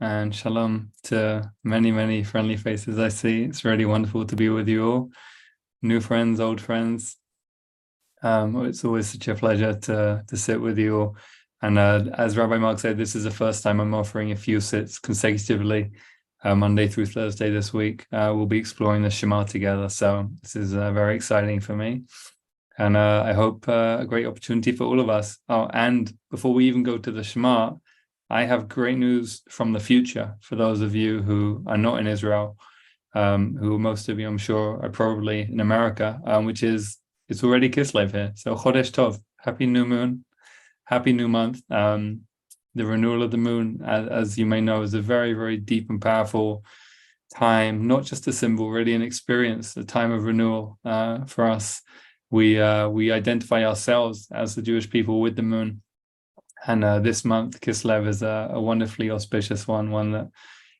and shalom to many, many friendly faces I see. It's really wonderful to be with you all, new friends, old friends. It's always such a pleasure to sit with you all. And as Rabbi Mark said, this is the first time I'm offering a few sits consecutively, Monday through Thursday this week. We'll be exploring the Shema together. So this is very exciting for me. And I hope a great opportunity for all of us. Oh, and before we even go to the Shema, I have great news from the future for those of you who are not in Israel, who most of you, I'm sure, are probably in America, which is, it's already Kislev here. So Chodesh Tov, happy new moon, happy new month. The renewal of the moon, as you may know, is a very, very deep and powerful time, not just a symbol, really an experience, a time of renewal for us. We identify ourselves as the Jewish people with the moon. And this month, Kislev is a wonderfully auspicious one that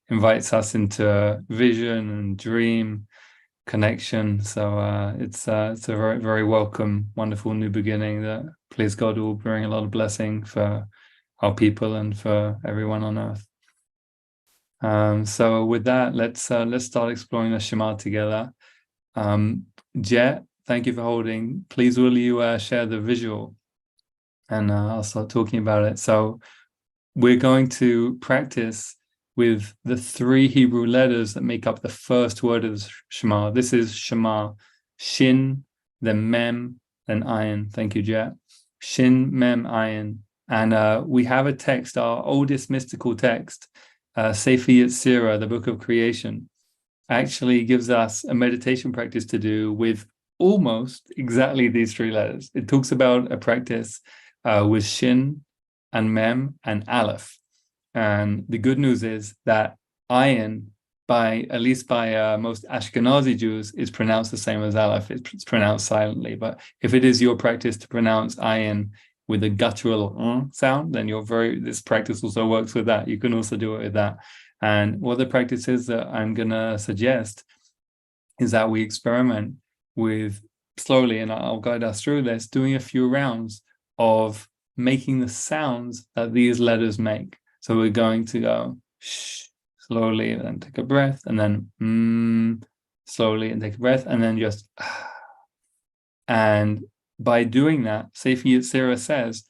invites us into vision and dream connection. So it's a very, very welcome, wonderful new beginning that, please God, will bring a lot of blessing for our people and for everyone on earth. So with that, let's start exploring the Shema together. Jet, thank you for holding. Please, will you share the visual? And I'll start talking about it. So we're going to practice with the 3 Hebrew letters that make up the first word of the Shema. This is Shema, Shin, then Mem, then Ayin. Thank you, Jet. Shin, Mem, Ayin. And we have a text, our oldest mystical text, Sefer Yetzirah, the Book of Creation, actually gives us a meditation practice to do with almost exactly these 3 letters. It talks about a practice with Shin and Mem and Aleph. And the good news is that Ayin, at least by most Ashkenazi Jews, is pronounced the same as Aleph. It's pronounced silently. But if it is your practice to pronounce Ayin with a guttural sound, then this practice also works with that. You can also do it with that. And what the practice is that I'm going to suggest is that we experiment with slowly, and I'll guide us through this, doing a few rounds of making the sounds that these letters make. So we're going to go shh slowly, and then take a breath, and then slowly and take a breath, and then just and by doing that, Sefer Yetzirah says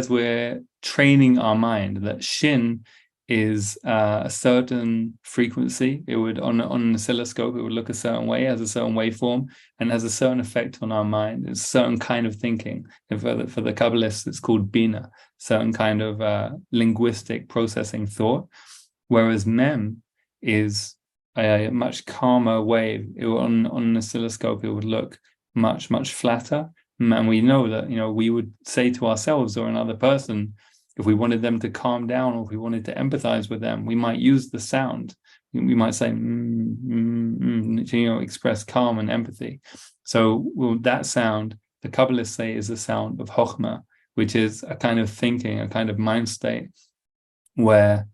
we're training our mind, that Shin is a certain frequency. It would, on an oscilloscope, it would look a certain way, has a certain waveform, and has a certain effect on our mind. It's a certain kind of thinking. And for the Kabbalists, it's called Bina, certain kind of linguistic processing thought. Whereas Mem is a much calmer wave. On an oscilloscope, it would look much, much flatter. And we know that, we would say to ourselves or another person, if we wanted them to calm down or if we wanted to empathize with them, we might use the sound. We might say, to express calm and empathy. So that sound, the Kabbalists say, is the sound of Chokhmah, which is a kind of thinking, a kind of mind state where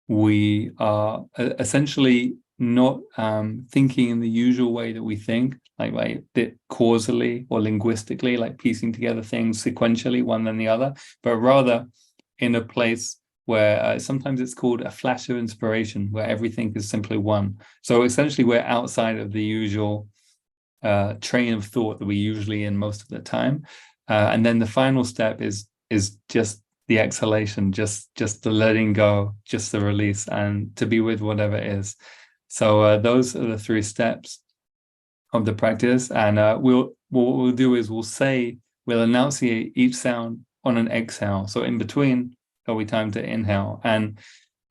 we are essentially not thinking in the usual way that we think, like causally or linguistically, like piecing together things sequentially, one than the other, but rather in a place where sometimes it's called a flash of inspiration, where everything is simply one. So essentially, we're outside of the usual train of thought that we usually in most of the time. And then the final step is just the exhalation, just the letting go, just the release, and to be with whatever is. So those are the 3 steps of the practice. And what we'll do is we'll enunciate each sound on an exhale. So in between, there'll be time to inhale. And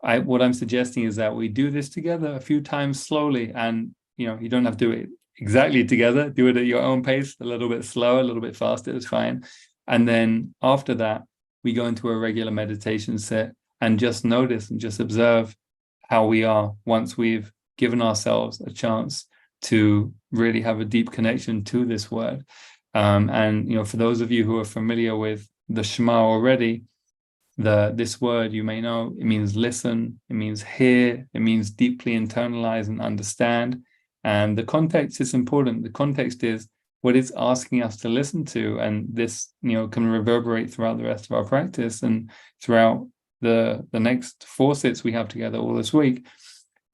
what I'm suggesting is that we do this together a few times slowly. And, you don't have to do it exactly together. Do it at your own pace, a little bit slower, a little bit faster, it's fine. And then after that, we go into a regular meditation sit and just notice and just observe how we are once we've given ourselves a chance to really have a deep connection to this word. And, for those of you who are familiar with the Shema already, this word, you may know, it means listen, it means hear, it means deeply internalize and understand. And the context is important. The context is what it's asking us to listen to. And this, can reverberate throughout the rest of our practice and throughout the next 4 sits we have together all this week,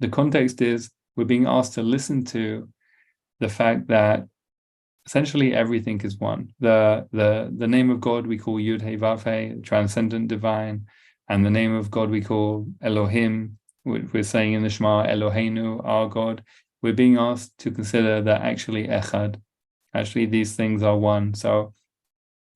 the context is we're being asked to listen to the fact that essentially everything is one. The name of God we call Yud Hey Vav Hey, transcendent divine, and the name of God we call Elohim. We're saying in the Shema, Eloheinu, our God. We're being asked to consider that actually Echad, actually these things are one. So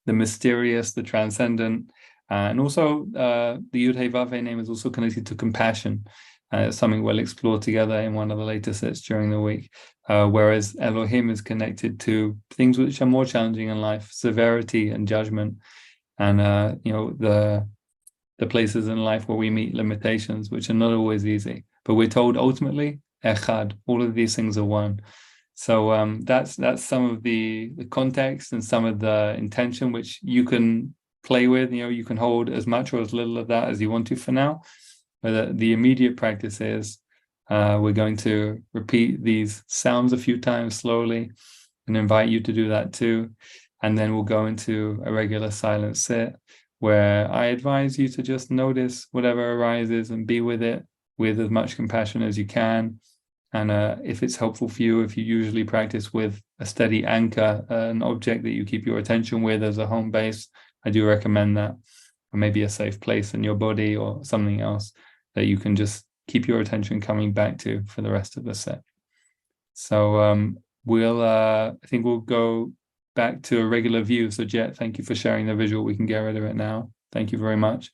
the mysterious, the transcendent, and also the Yud Hey Vav Hey name is also connected to compassion. It's something we'll explore together in one of the later sets during the week. Whereas Elohim is connected to things which are more challenging in life, severity and judgment, and the places in life where we meet limitations, which are not always easy. But we're told ultimately, Echad, all of these things are one. So that's some of the context and some of the intention which you can play with. You can hold as much or as little of that as you want to for now. But the immediate practice is we're going to repeat these sounds a few times slowly and invite you to do that too. And then we'll go into a regular silent sit where I advise you to just notice whatever arises and be with it with as much compassion as you can. And if it's helpful for you, if you usually practice with a steady anchor, an object that you keep your attention with as a home base, I do recommend that. Or maybe a safe place in your body or something else that you can just keep your attention coming back to for the rest of the set. So I think we'll go back to a regular view. So Jet, thank you for sharing the visual. We can get rid of it now. Thank you very much.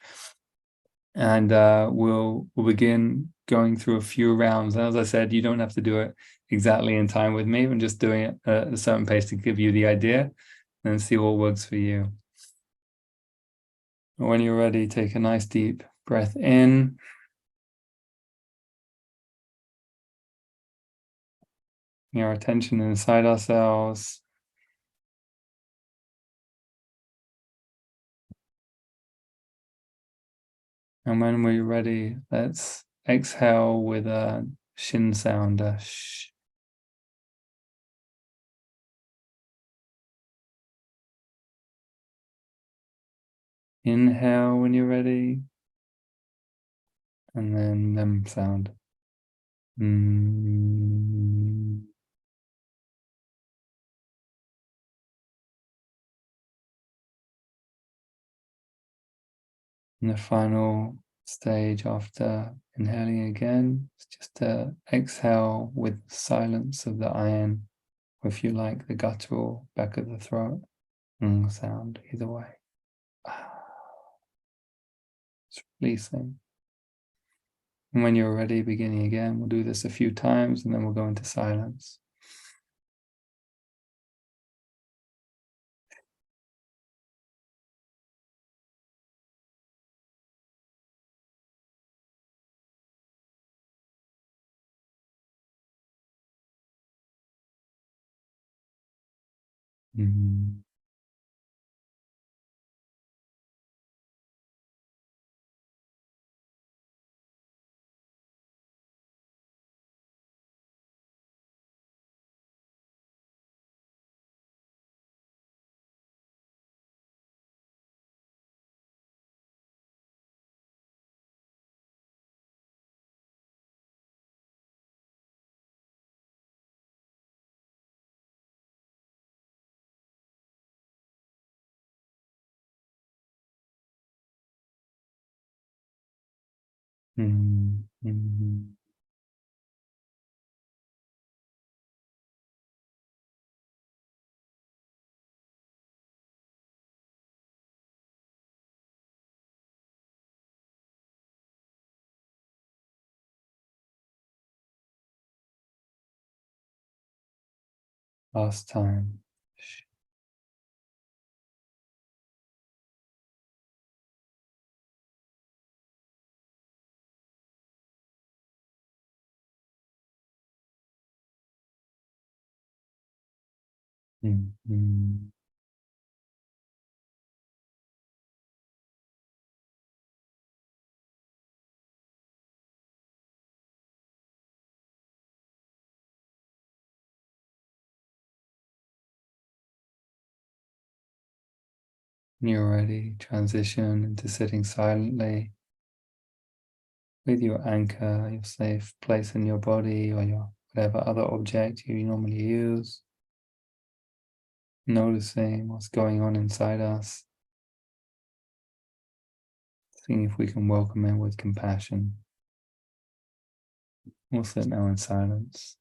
And we'll begin going through a few rounds. And as I said, you don't have to do it exactly in time with me. I'm just doing it at a certain pace to give you the idea and see what works for you. When you're ready, take a nice deep breath in. Bring our attention inside ourselves. And when we're ready, let's exhale with a shin sound, a sh. Inhale when you're ready, and then them sound. Mm. And the final stage after inhaling again is just to exhale with silence of the iron, or if you like, the guttural back of the throat sound, either way. It's releasing. And when you're ready, beginning again, we'll do this a few times and then we'll go into silence. Mm. Mm. Mm. Last time. Mm. Mm. When you're ready, transition into sitting silently. with your anchor, your safe place in your body or your whatever other object you normally use, noticing what's going on inside us, seeing if we can welcome it with compassion. We'll sit now in silence.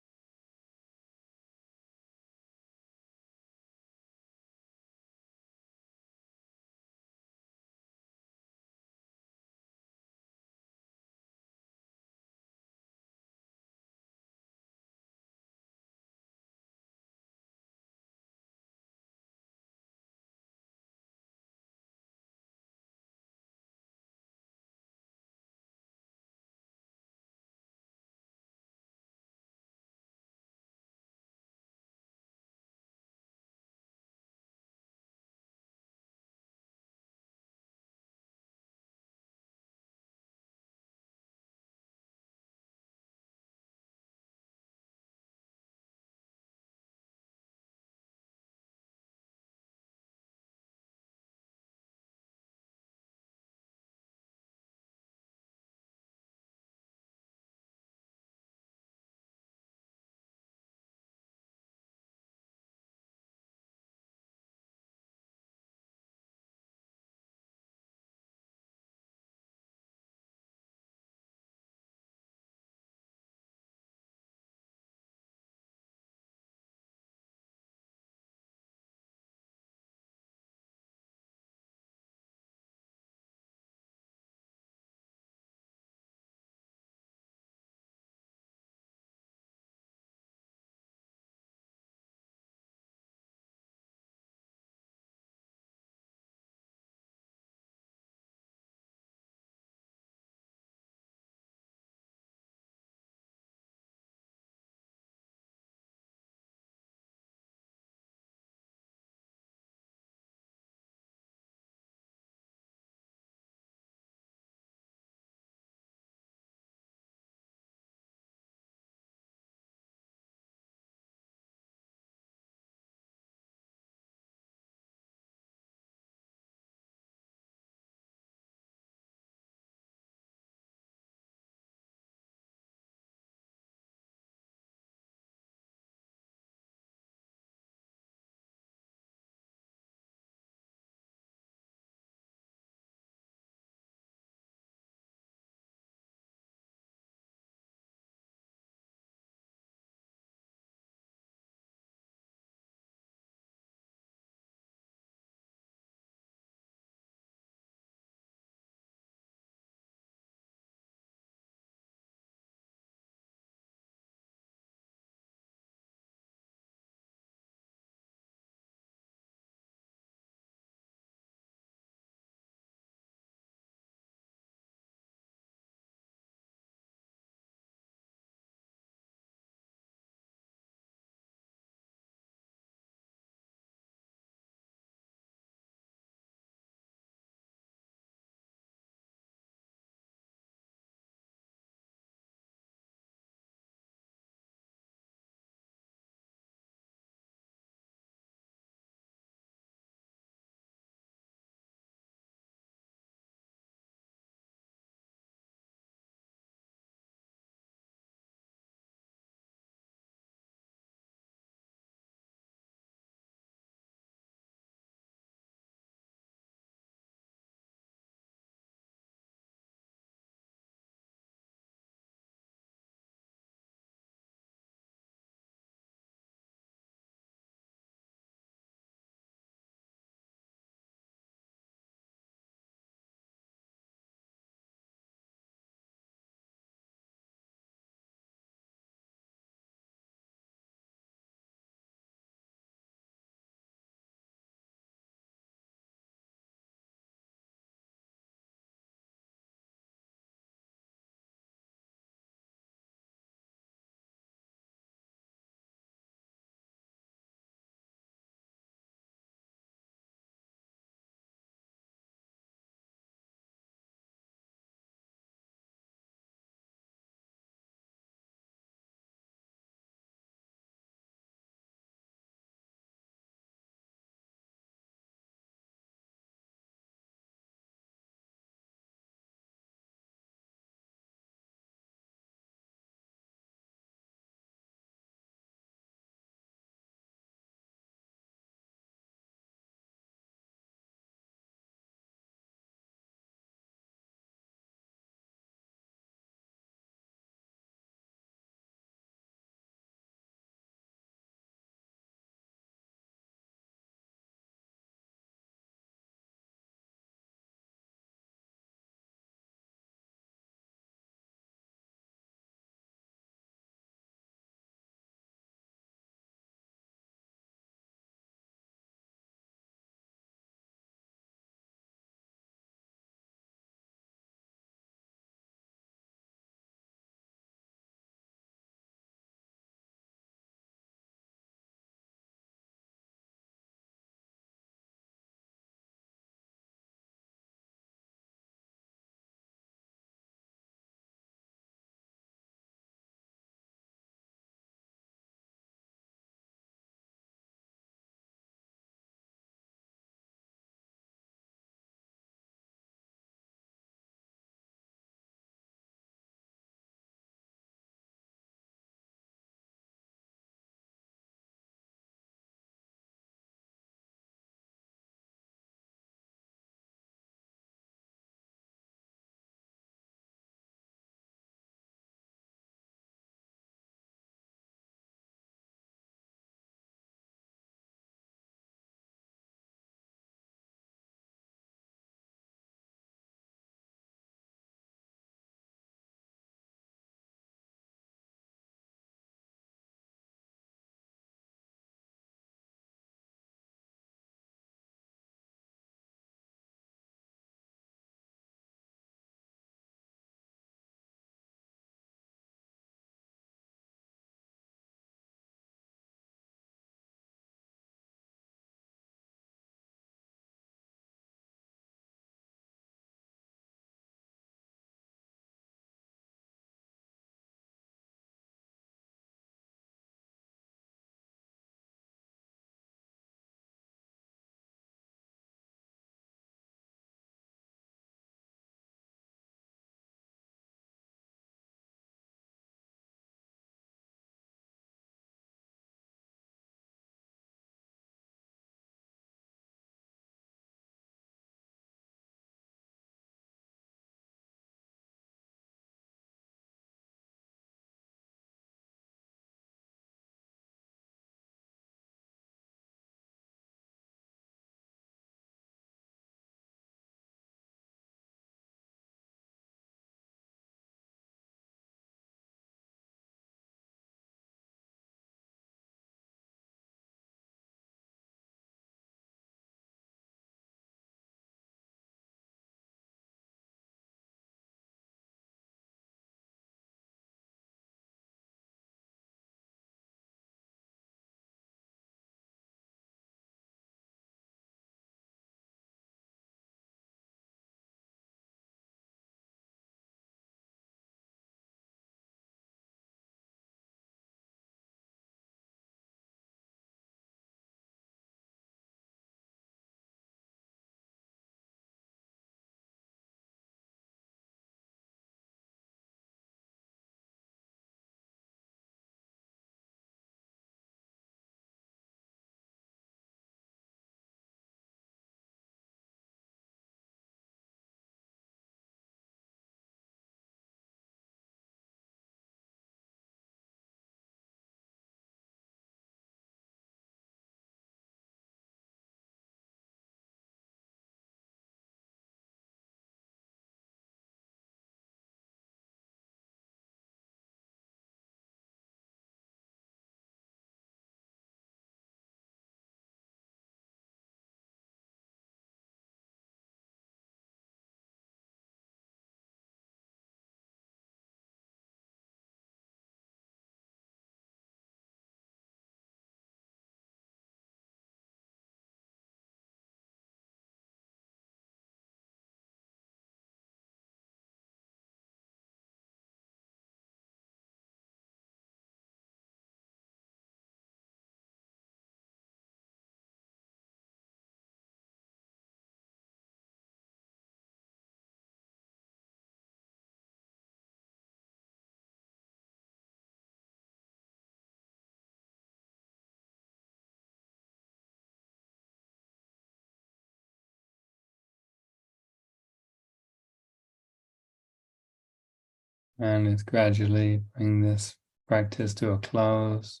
And let's gradually bring this practice to a close.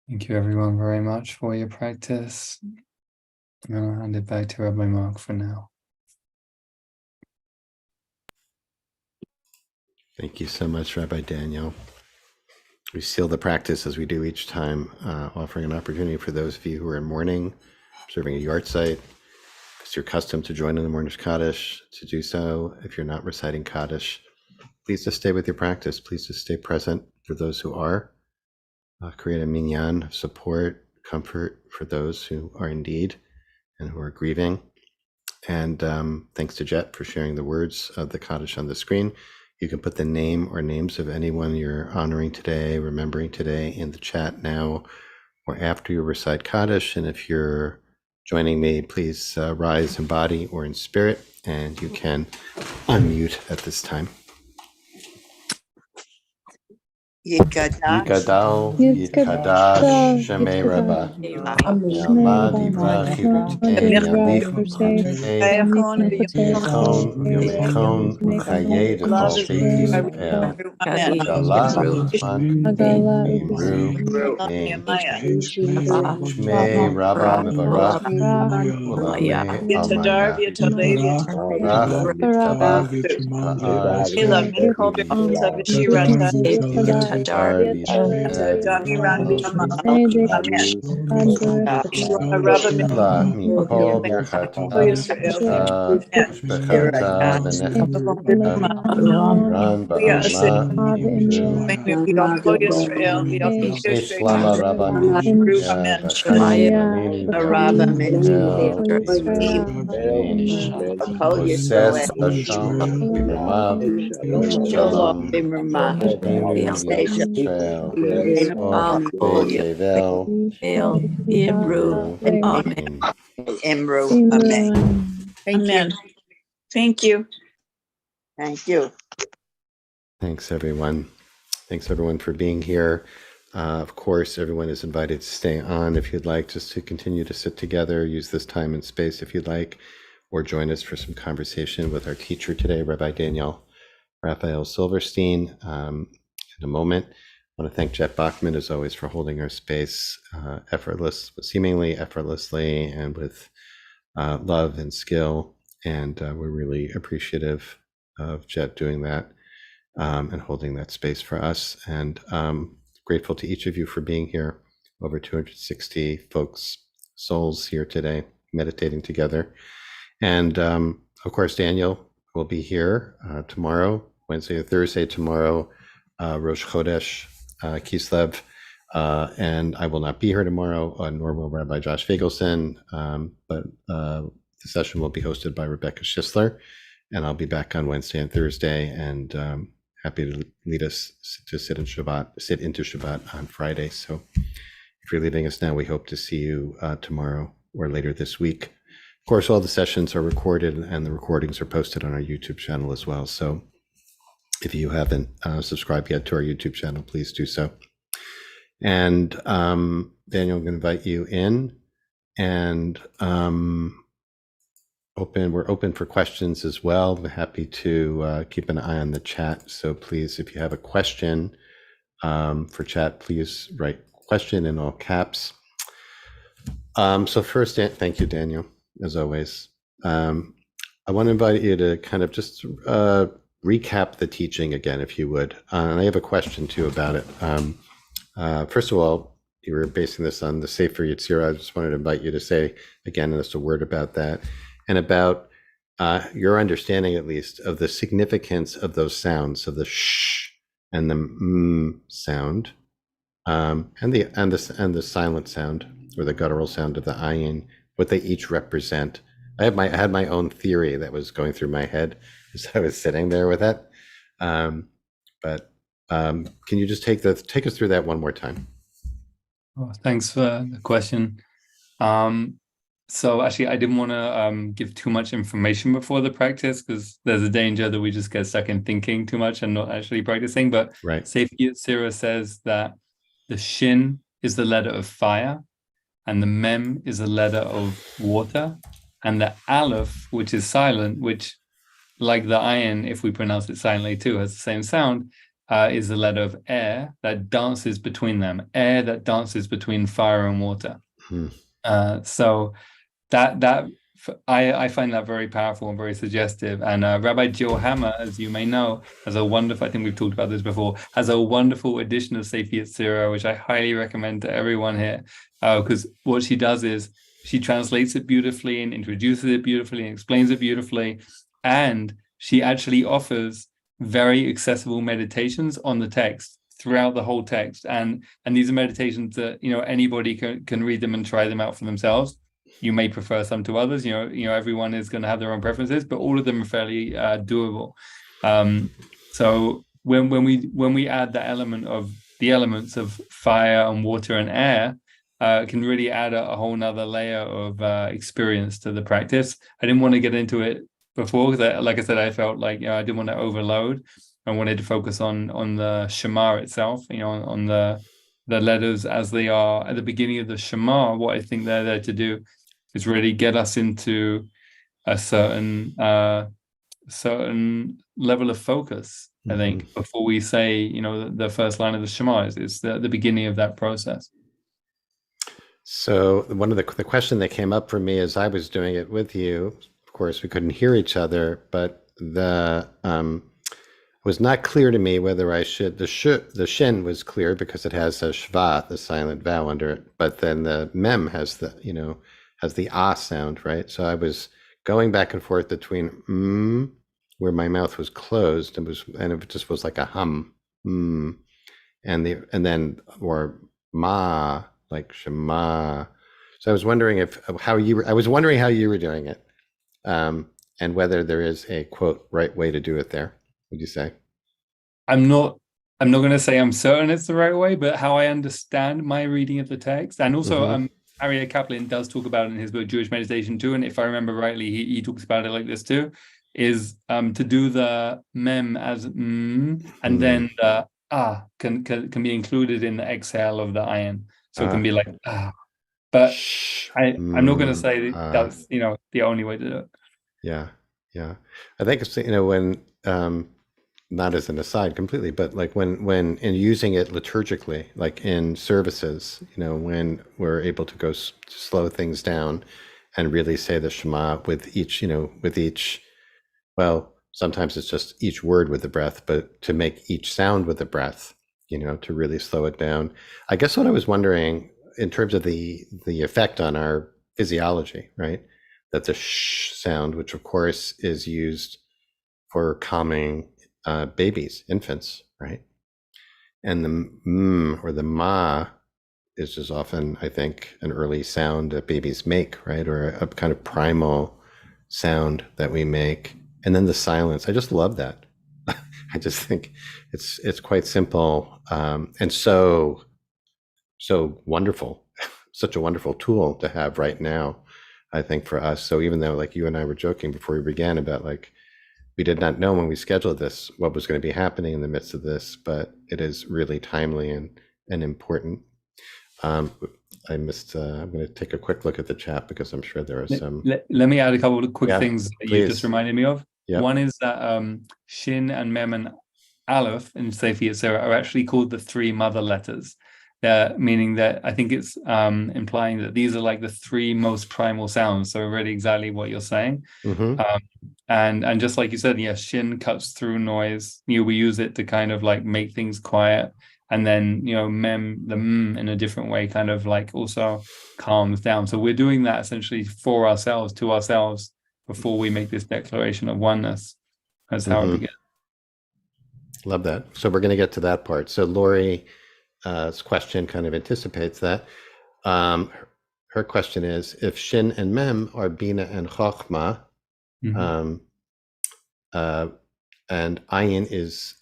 Thank you everyone very much for your practice. I'll hand it back to Rabbi Mark for now. Thank you so much, Rabbi Daniel. We seal the practice as we do each time, offering an opportunity for those of you who are in mourning, observing a yard site. If it's your custom to join in the Mourner's Kaddish, to do so. If you're not reciting Kaddish, please just stay with your practice. Please just stay present for those who are. Create a minyan of support, comfort for those who are in need and who are grieving. And thanks to Jet for sharing the words of the Kaddish on the screen. You can put the name or names of anyone you're honoring today, remembering today in the chat now or after you recite Kaddish. And if you're joining me, please rise in body or in spirit, and you can unmute at this time. Yikadal, Yitkadash, Shemei Rabbah, Yalma Divra Chirutei, Yalichu Chatei, Yikon, Yomekon, Uchaye, Dechol Beit Yisrael, Gala Utzman, Imru, Name, Shmei Rabbah Mevarach, Ulame Almaya, Rach, Tabach, Ha'ar, La Mikol Birchata, Shbechata, Venechata, Iran Ba'alma, Imru, Ishlama Rabba Mishya, V'chaim Alini B'Yisrael, B'Yisrael, Oseh B'Sham, V'Ramav, Shalom, Inu Yisrael, V'Yisrael, V'Tevel, Imru, Amen. Amen. Amen. Thank you. Thank you. Thanks, everyone. Thanks, everyone, for being here. Of course, everyone is invited to stay on if you'd like, just to continue to sit together, use this time and space if you'd like, or join us for some conversation with our teacher today, Rabbi Daniel Raphael Silverstein. In a moment, I want to thank Jet Bachman, as always, for holding our space seemingly effortlessly and with love and skill. And we're really appreciative of Jet doing that and holding that space for us. And grateful to each of you for being here. Over 260 folks, souls here today, meditating together. And of course, Daniel will be here tomorrow, Wednesday or Thursday tomorrow, Rosh Chodesh, Kislev. And I will not be here tomorrow, nor will Rabbi Josh Feigelson, but the session will be hosted by Rebecca Schisler, and I'll be back on Wednesday and Thursday, and happy to lead us to sit into Shabbat on Friday. So if you're leaving us now, we hope to see you tomorrow or later this week. Of course, all the sessions are recorded, and the recordings are posted on our YouTube channel as well. So if you haven't subscribed yet to our YouTube channel, please do so. And Daniel, I'm going to invite you in, and we're open for questions as well. We're happy to keep an eye on the chat. So please, if you have a question for chat, please write question in all caps. So first, thank you, Daniel, as always. I want to invite you to kind of just recap the teaching again, if you would. And I have a question too about it. First of all, you were basing this on the Sefer Yetzirah. I just wanted to invite you to say again just a word about that, and about your understanding, at least, of the significance of those sounds, of the sh and the sound, and the silent sound, or the guttural sound of the ayin, what they each represent. I had my own theory that was going through my head as I was sitting there with it. But can you just take us through that one more time? Oh, thanks for the question. So actually, I didn't want to give too much information before the practice, because there's a danger that we just get stuck in thinking too much and not actually practicing. But right. Sefer Yetzirah says that the shin is the letter of fire, and the mem is the letter of water, and the aleph, which is silent, which like the ayin, if we pronounce it silently too, has the same sound, is the letter of air that dances between them, air that dances between fire and water. Hmm. So that I find that very powerful and very suggestive. And Rabbi Jill Hammer, as you may know, has a wonderful, I think we've talked about this before, has a wonderful edition of Sefer Yetzirah, which I highly recommend to everyone here. Because what she does is she translates it beautifully and introduces it beautifully and explains it beautifully. And she actually offers very accessible meditations on the text throughout the whole text. And these are meditations that, anybody can read them and try them out for themselves. You may prefer some to others. Everyone is going to have their own preferences, but all of them are fairly doable. So when we add the elements of fire and water and air, it can really add a whole nother layer of experience to the practice. I didn't want to get into it before because, like I said, I felt like I didn't want to overload. I wanted to focus on the Shema itself. On the letters as they are at the beginning of the Shema. What I think they're there to do is really get us into a certain level of focus. I think before we say, the first line of the Shema is the beginning of that process. So one of the question that came up for me as I was doing it with you, of course, we couldn't hear each other, but it was not clear to me whether I should, the shin was clear because it has a shva, the silent vowel under it, but then the mem has the ah sound, right? So I was going back and forth between where my mouth was closed and it just was like a hum, and then or ma, like shema. So I was wondering how you were doing it, and whether there is a quote right way to do it there. Would you say? I'm not going to say I'm certain it's the right way, but how I understand my reading of the text, and also Aryeh Kaplan does talk about it in his book Jewish Meditation too, and if I remember rightly, he talks about it like this too, is to do the mem as and then the can be included in the exhale of the ayin, so it can be like but I'm not going to say that's the only way to do it. Yeah. I think it's when not as an aside completely, but like when in using it liturgically, like in services, when we're able to go slow things down and really say the Shema with each, well, sometimes it's just each word with the breath, but to make each sound with the breath, to really slow it down. I guess what I was wondering in terms of the effect on our physiology, right? That the sh sound, which of course is used for calming babies, infants, right? And the or the ma is just often, I think, an early sound that babies make, right? Or a kind of primal sound that we make. And then the silence. I just love that. I just think it's quite simple and so wonderful, such a wonderful tool to have right now, I think, for us. So even though, like you and I were joking before we began about like, we did not know when we scheduled this what was going to be happening in the midst of this, but it is really timely and important. I'm going to take a quick look at the chat because I'm sure there are some. Let me add a couple of quick things that you just reminded me of. Yep. One is that Shin and Mem and Aleph in Sefer Yetzirah are actually called the three mother letters. Meaning that I think it's implying that these are like the three most primal sounds. So really exactly what you're saying. And just like you said, shin cuts through noise. We use it to kind of like make things quiet. And then, mem, the in a different way, kind of like also calms down. So we're doing that essentially for ourselves, to ourselves, before we make this declaration of oneness. That's how it begins. Love that. So we're going to get to that part. So Lori, question kind of anticipates that. Her question is, if Shin and Mem are Bina and Chochma, and Ayin is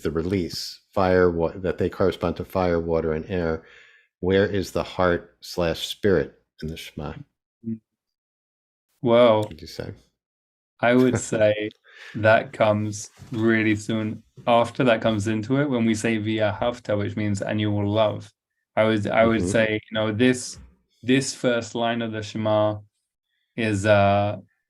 the release, fire, that they correspond to fire, water, and air, where is the heart/spirit in the Shema? Well, what would you say? I would say that comes really soon after that comes into it when we say via hafta, which means and you will love. I would say this first line of the Shema is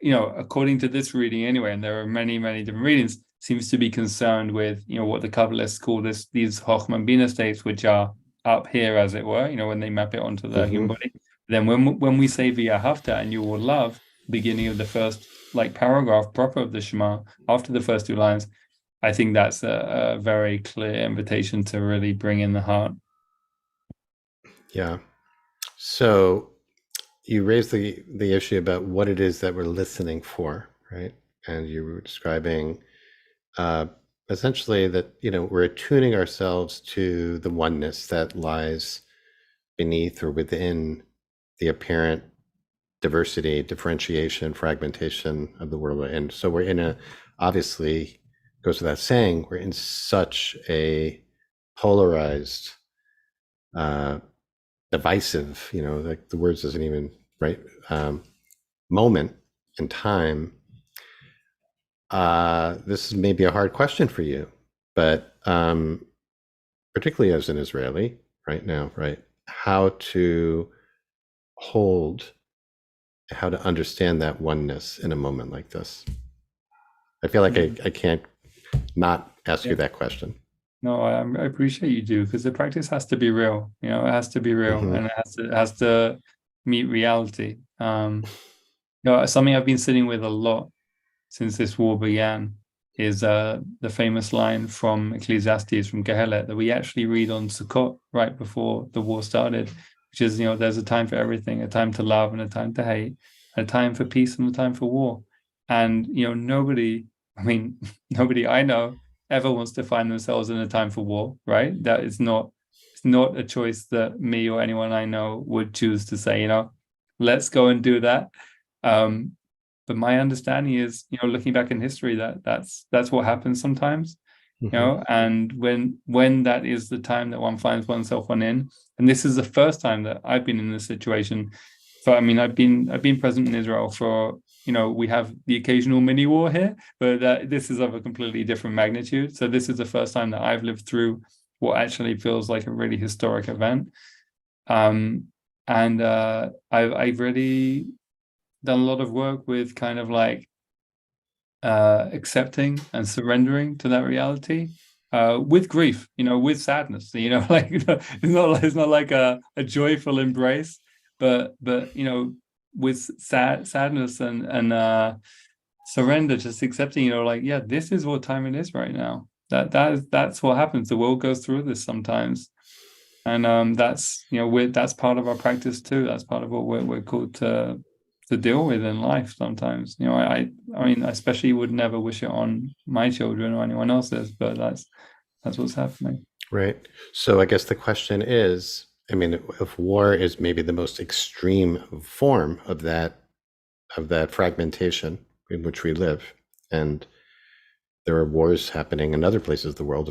according to this reading anyway, and there are many, many different readings, seems to be concerned with, what the Kabbalists call these Chochmah Bina states, which are up here, as it were, when they map it onto the human body. Then when we say V'ahavta, and you will love, beginning of the first paragraph proper of the Shema, after the first two lines, I think that's a very clear invitation to really bring in the heart. Yeah. So you raised the issue about what it is that we're listening for, right? And you were describing essentially that, we're attuning ourselves to the oneness that lies beneath or within the apparent diversity, differentiation, fragmentation of the world. And so we're obviously, goes without saying, we're in such a polarized, divisive, the words doesn't even, right, moment in time. This may be a hard question for you, but particularly as an Israeli right now, right, how to understand that oneness in a moment like this. I feel like I can't not ask you that question. No, I appreciate you do, because the practice has to be real. It has to be real, and it has to meet reality. Something I've been sitting with a lot since this war began is the famous line from Ecclesiastes, from Gehelet, that we actually read on Sukkot right before the war started, which is, there's a time for everything, a time to love and a time to hate, a time for peace and a time for war. And, nobody I know ever wants to find themselves in a time for war, right? That is not, it's not a choice that me or anyone I know would choose to say, let's go and do that. But my understanding is, looking back in history, that's what happens sometimes, and when that is the time that one finds oneself in, and this is the first time that I've been in this situation. So, I've been present in Israel for, we have the occasional mini war here, but this is of a completely different magnitude. So this is the first time that I've lived through what actually feels like a really historic event. And I've really done a lot of work with kind of accepting and surrendering to that reality, with grief, with sadness, it's not like a joyful embrace, but with sadness and surrender, just accepting, this is what time it is right now. That's what happens. The world goes through this sometimes, and that's that's part of our practice too. That's part of what we're called to deal with in life sometimes. I especially would never wish it on my children or anyone else's, but that's what's happening. Right. So I guess the question is, if war is maybe the most extreme form of that fragmentation in which we live, and there are wars happening in other places of the world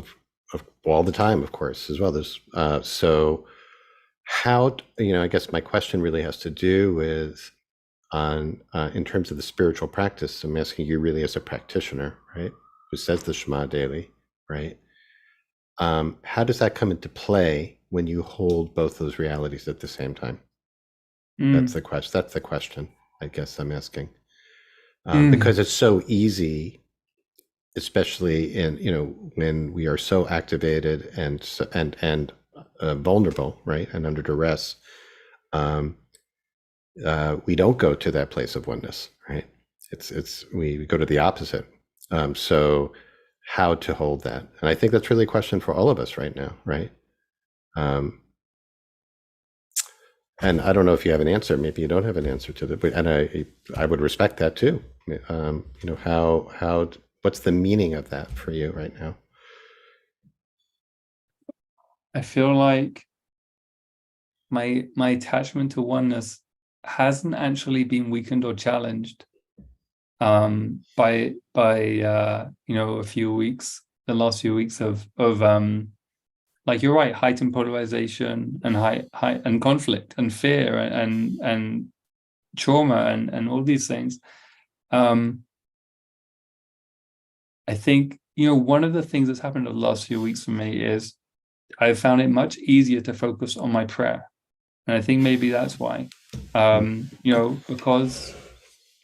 of all the time, of course, as well. There's so how, I guess my question really has to do with in terms of the spiritual practice. I'm asking you really as a practitioner, right, who says the Shema daily, right? How does that come into play when you hold both those realities at the same time? That's the question. That's the question I guess I'm asking, because it's so easy, especially in when we are so activated and vulnerable, right, and under duress. We don't go to that place of oneness, right? We go to the opposite. So how to hold that? And I think that's really a question for all of us right now, right? And I don't know if you have an answer. Maybe you don't have an answer to that, but I would respect that too. What's the meaning of that for you right now? I feel like my attachment to oneness hasn't actually been weakened or challenged by a few weeks, the last few weeks of you're right, heightened polarization and high and conflict and fear and trauma and all these things. I think one of the things that's happened over the last few weeks for me is I've found it much easier to focus on my prayer. And I think maybe that's why, because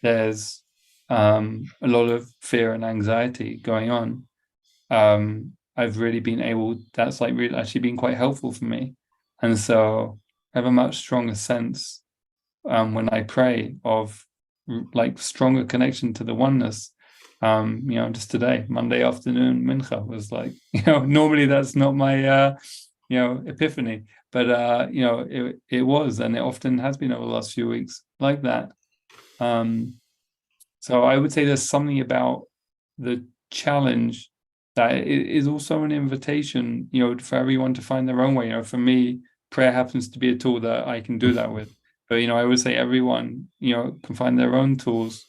there's a lot of fear and anxiety going on, I've really been able, that's like really actually been quite helpful for me. And so I have a much stronger sense when I pray of like stronger connection to the oneness. Just today, Monday afternoon, Mincha was like, normally that's not my, epiphany, but, it was, and it often has been over the last few weeks like that. So I would say there's something about the challenge that it is also an invitation, for everyone to find their own way. For me, prayer happens to be a tool that I can do that with. But I would say everyone, can find their own tools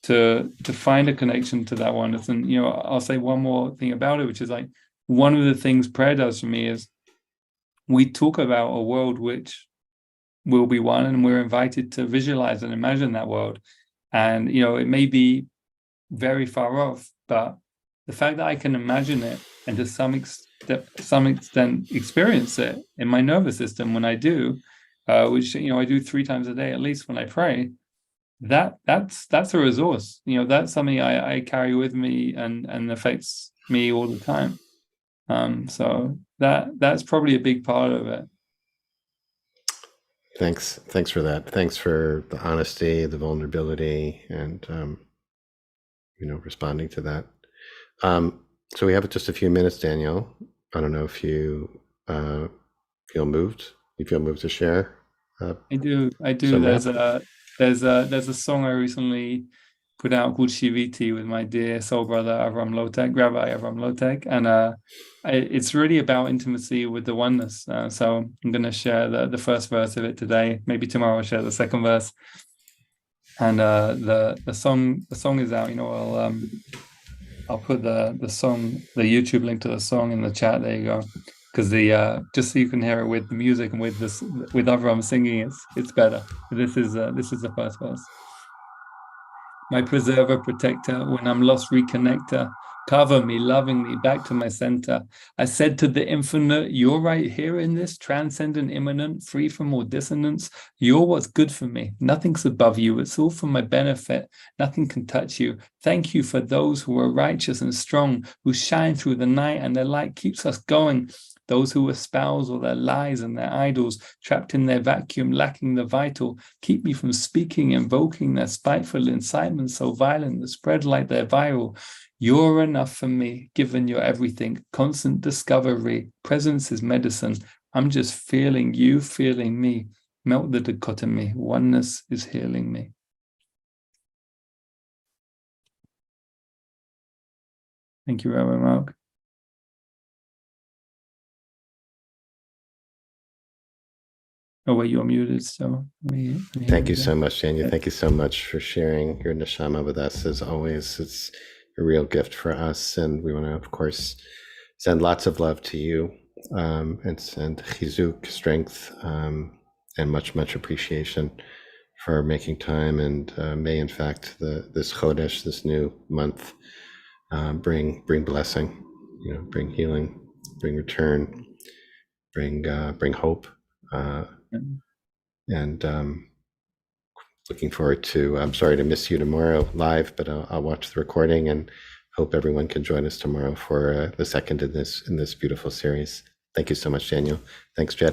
to find a connection to that oneness. And I'll say one more thing about it, which is like one of the things prayer does for me is we talk about a world which will be one, and we're invited to visualize and imagine that world. And it may be very far off, but the fact that I can imagine it and to some extent experience it in my nervous system when I do, which I do 3 times a day at least when I pray, that's a resource. That's something I carry with me and affects me all the time. So that's probably a big part of it. Thanks for that. Thanks for the honesty, the vulnerability, and responding to that. So we have just a few minutes, Daniel. I don't know if you feel moved. You feel moved to share? I do. Some There's a song I recently put out called Shiviti with my dear soul brother Rabbi Avram Lotek, and it's really about intimacy with the oneness. So I'm going to share the first verse of it today. Maybe tomorrow I'll share the second verse. And the song is out. I'll put the YouTube link to the song in the chat. There you go. Because just so you can hear it with the music and with Avram singing, it's better. This is the first verse. My preserver, protector, when I'm lost, reconnector. Cover me lovingly back to my center. I said to the infinite, you're right here in this transcendent, immanent, free from all dissonance. You're what's good for me. Nothing's above you. It's all for my benefit. Nothing can touch you. Thank you for those who are righteous and strong, who shine through the night and their light keeps us going. Those who espouse all their lies and their idols, trapped in their vacuum, lacking the vital, keep me from speaking, invoking their spiteful incitement so violent that spread like they're viral. You're enough for me, given you're everything, constant discovery, presence is medicine. I'm just feeling you, feeling me. Melt the dichotomy, oneness is healing me. Thank you, Rabbi Mark. Oh, wait, you're muted, so Thank you so much, Daniel. Thank you so much for sharing your neshama with us. As always, it's a real gift for us, and we want to, of course, send lots of love to you, and send chizuk, strength, and much appreciation for making time. And may, in fact, this chodesh, this new month, bring blessing, bring healing, bring return, bring hope. And looking forward to, I'm sorry to miss you tomorrow live, but I'll watch the recording and hope everyone can join us tomorrow for the second in this beautiful series. Thank you so much, Daniel. Thanks, Jed.